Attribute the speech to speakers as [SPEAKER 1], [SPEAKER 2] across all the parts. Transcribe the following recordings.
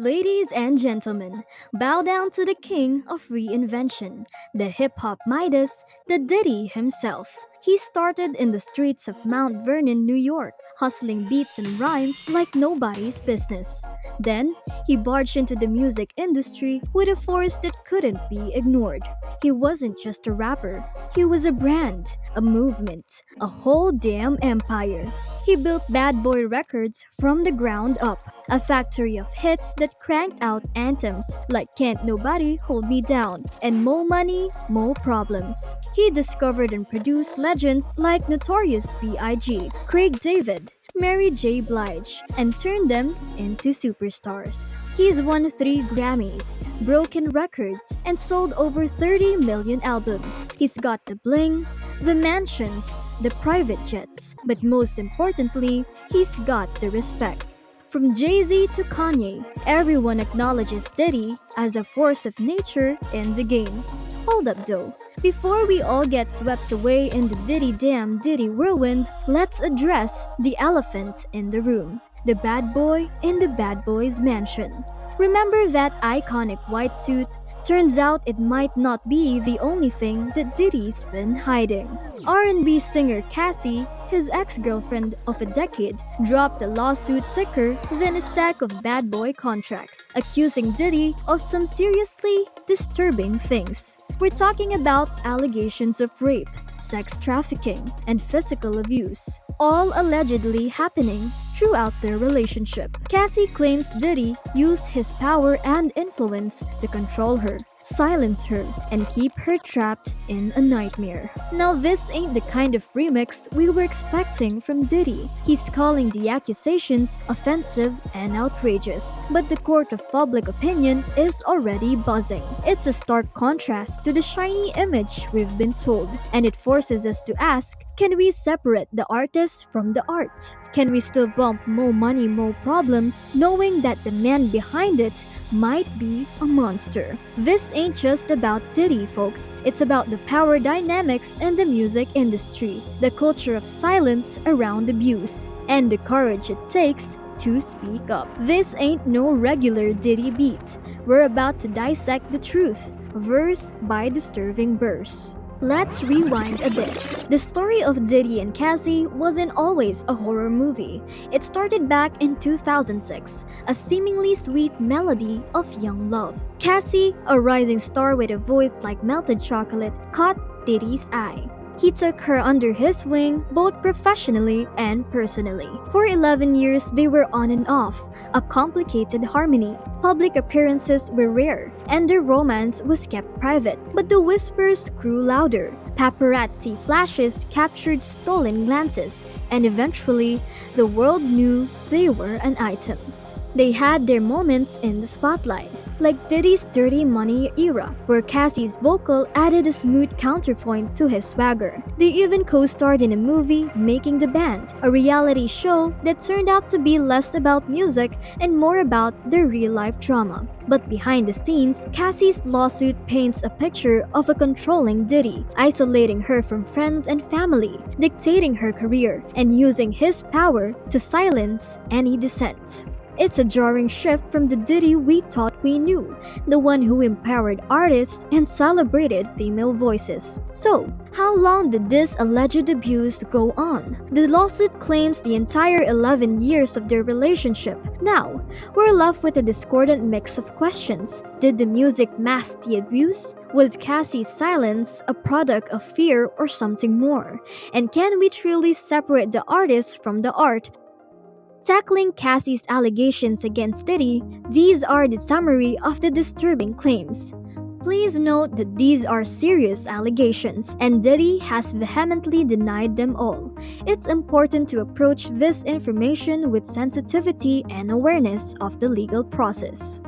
[SPEAKER 1] Ladies and gentlemen, bow down to the king of reinvention, the hip hop Midas, the Diddy himself. He started in the streets of Mount Vernon, New York, hustling beats and rhymes like nobody's business. Then, he barged into the music industry with a force that couldn't be ignored. He wasn't just a rapper, he was a brand, a movement, a whole damn empire. He built Bad Boy Records from the ground up, a factory of hits that cranked out anthems like Can't Nobody Hold Me Down and Mo Money, Mo Problems. He discovered and produced legends like Notorious B.I.G., Craig David, Mary J. Blige, and turned them into superstars. He's won 3 Grammys, broken records, and sold over 30 million albums. He's got the bling, the mansions, the private jets, but most importantly, he's got the respect. From Jay-Z to Kanye, everyone acknowledges Diddy as a force of nature in the game. Hold up though. Before we all get swept away in the Diddy whirlwind, let's address the elephant in the room, the bad boy in the bad boy's mansion. Remember that iconic white suit? Turns out it might not be the only thing that Diddy's been hiding. R&B singer Cassie, his ex-girlfriend of a decade, dropped a lawsuit thicker than a stack of bad boy contracts, accusing Diddy of some seriously disturbing things. We're talking about allegations of rape, sex trafficking, and physical abuse, all allegedly happening throughout their relationship. Cassie claims Diddy used his power and influence to control her, silence her, and keep her trapped in a nightmare. Now this ain't the kind of remix we were expecting from Diddy. He's calling the accusations offensive and outrageous, but the court of public opinion is already buzzing. It's a stark contrast to the shiny image we've been sold, and it forces us to ask, can we separate the artist from the art? Can we still bump Mo Money, Mo Problems, knowing that the man behind it might be a monster? This ain't just about Diddy, folks. It's about the power dynamics in the music industry, the culture of silence around abuse, and the courage it takes to speak up. This ain't no regular Diddy beat. We're about to dissect the truth, verse by disturbing verse. Let's rewind a bit. The story of Diddy and Cassie wasn't always a horror movie. It started back in 2006, a seemingly sweet melody of young love. Cassie, a rising star with a voice like melted chocolate, caught Diddy's eye. He took her under his wing, both professionally and personally. For 11 years, they were on and off, a complicated harmony. Public appearances were rare, and their romance was kept private. But the whispers grew louder. Paparazzi flashes captured stolen glances, and eventually, the world knew they were an item. They had their moments in the spotlight, like Diddy's Dirty Money era, where Cassie's vocal added a smooth counterpoint to his swagger. They even co-starred in a movie, Making the Band, a reality show that turned out to be less about music and more about their real-life drama. But behind the scenes, Cassie's lawsuit paints a picture of a controlling Diddy, isolating her from friends and family, dictating her career, and using his power to silence any dissent. It's a jarring shift from the Diddy we thought we knew, the one who empowered artists and celebrated female voices. So, how long did this alleged abuse go on? The lawsuit claims the entire 11 years of their relationship. Now, we're left with a discordant mix of questions. Did the music mask the abuse? Was Cassie's silence a product of fear or something more? And can we truly separate the artist from the art? Tackling Cassie's allegations against Diddy, these are the summary of the disturbing claims. Please note that these are serious allegations, and Diddy has vehemently denied them all. It's important to approach this information with sensitivity and awareness of the legal process.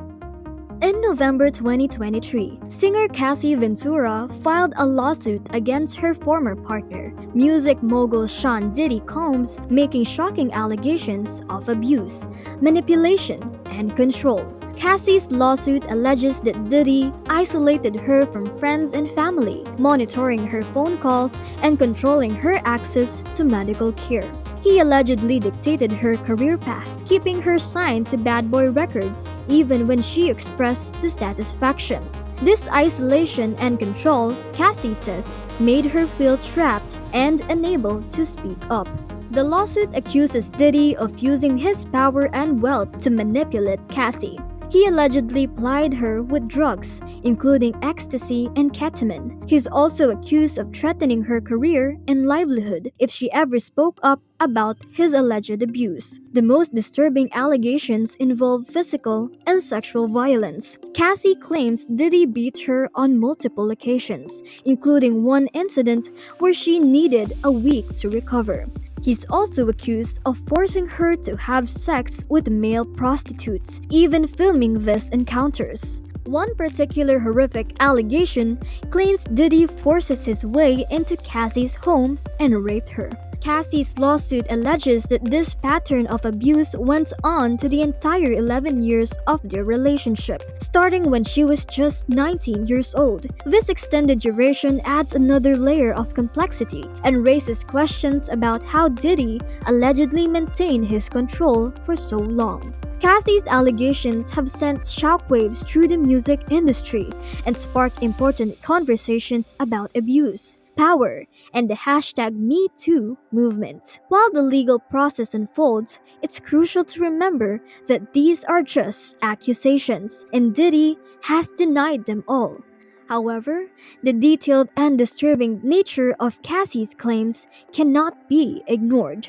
[SPEAKER 1] In November 2023, singer Cassie Ventura filed a lawsuit against her former partner, music mogul Sean Diddy Combs, making shocking allegations of abuse, manipulation, and control. Cassie's lawsuit alleges that Diddy isolated her from friends and family, monitoring her phone calls and controlling her access to medical care. He allegedly dictated her career path, keeping her signed to Bad Boy Records even when she expressed dissatisfaction. This isolation and control, Cassie says, made her feel trapped and unable to speak up. The lawsuit accuses Diddy of using his power and wealth to manipulate Cassie. He allegedly plied her with drugs, including ecstasy and ketamine. He's also accused of threatening her career and livelihood if she ever spoke up about his alleged abuse. The most disturbing allegations involve physical and sexual violence. Cassie claims Diddy beat her on multiple occasions, including one incident where she needed a week to recover. He's also accused of forcing her to have sex with male prostitutes, even filming these encounters. One particular horrific allegation claims Diddy forces his way into Cassie's home and raped her. Cassie's lawsuit alleges that this pattern of abuse went on to the entire 11 years of their relationship, starting when she was just 19 years old. This extended duration adds another layer of complexity and raises questions about how Diddy allegedly maintained his control for so long. Cassie's allegations have sent shockwaves through the music industry and sparked important conversations about abuse, power, and the #MeToo movement. While the legal process unfolds, it's crucial to remember that these are just accusations, and Diddy has denied them all. However, the detailed and disturbing nature of Cassie's claims cannot be ignored.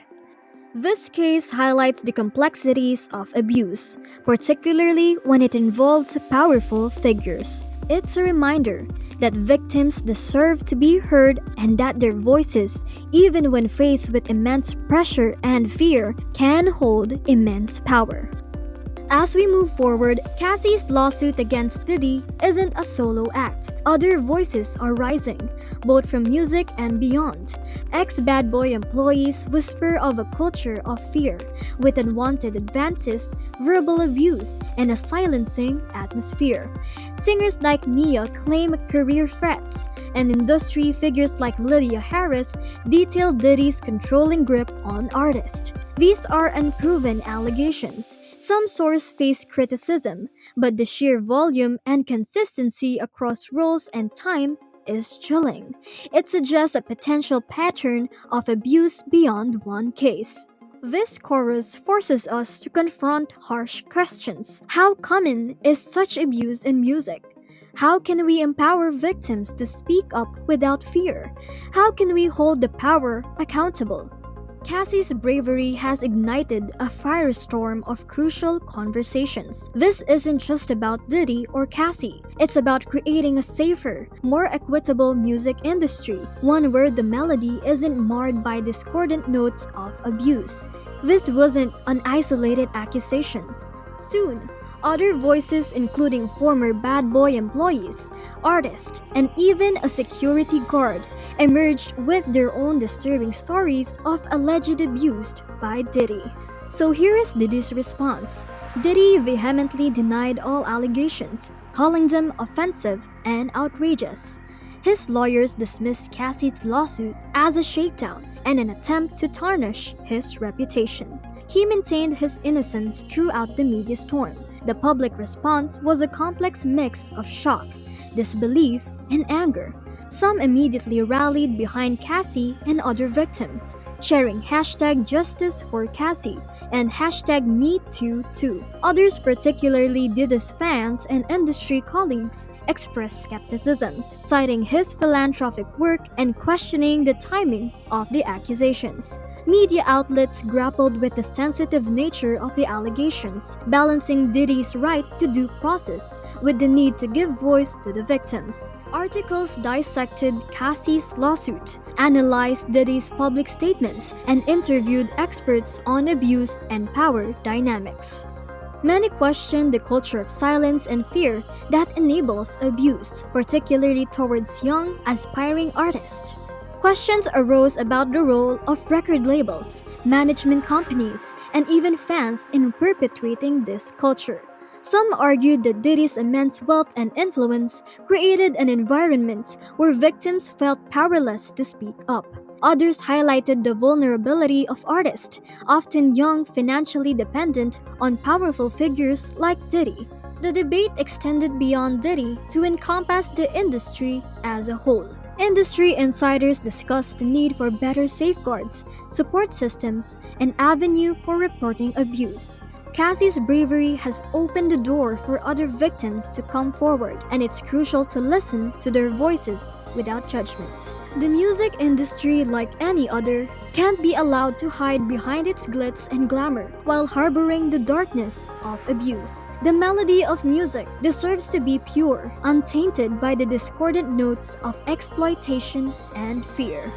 [SPEAKER 1] This case highlights the complexities of abuse, particularly when it involves powerful figures. It's a reminder that victims deserve to be heard and that their voices, even when faced with immense pressure and fear, can hold immense power. As we move forward, Cassie's lawsuit against Diddy isn't a solo act. Other voices are rising, both from music and beyond. Ex-Bad Boy employees whisper of a culture of fear, with unwanted advances, verbal abuse, and a silencing atmosphere. Singers like Mia claim career threats, and industry figures like Lydia Harris detail Diddy's controlling grip on artists. These are unproven allegations. Some sources face criticism, but the sheer volume and consistency across roles and time is chilling. It suggests a potential pattern of abuse beyond one case. This chorus forces us to confront harsh questions. How common is such abuse in music? How can we empower victims to speak up without fear? How can we hold the power accountable? Cassie's bravery has ignited a firestorm of crucial conversations. This isn't just about Diddy or Cassie. It's about creating a safer, more equitable music industry, one where the melody isn't marred by discordant notes of abuse. This wasn't an isolated accusation. Soon, other voices, including former Bad Boy employees, artists, and even a security guard, emerged with their own disturbing stories of alleged abuse by Diddy. So here is Diddy's response. Diddy vehemently denied all allegations, calling them offensive and outrageous. His lawyers dismissed Cassie's lawsuit as a shakedown and an attempt to tarnish his reputation. He maintained his innocence throughout the media storm. The public response was a complex mix of shock, disbelief, and anger. Some immediately rallied behind Cassie and other victims, sharing #JusticeForCassie and #MeTooToo. Others, particularly Diddy's fans and industry colleagues, expressed skepticism, citing his philanthropic work and questioning the timing of the accusations. Media outlets grappled with the sensitive nature of the allegations, balancing Diddy's right to due process with the need to give voice to the victims. Articles dissected Cassie's lawsuit, analyzed Diddy's public statements, and interviewed experts on abuse and power dynamics. Many questioned the culture of silence and fear that enables abuse, particularly towards young, aspiring artists. Questions arose about the role of record labels, management companies, and even fans in perpetuating this culture. Some argued that Diddy's immense wealth and influence created an environment where victims felt powerless to speak up. Others highlighted the vulnerability of artists, often young, financially dependent on powerful figures like Diddy. The debate extended beyond Diddy to encompass the industry as a whole. Industry insiders discussed the need for better safeguards, support systems, and avenue for reporting abuse. Cassie's bravery has opened the door for other victims to come forward, and it's crucial to listen to their voices without judgment. The music industry, like any other, can't be allowed to hide behind its glitz and glamour while harboring the darkness of abuse. The melody of music deserves to be pure, untainted by the discordant notes of exploitation and fear.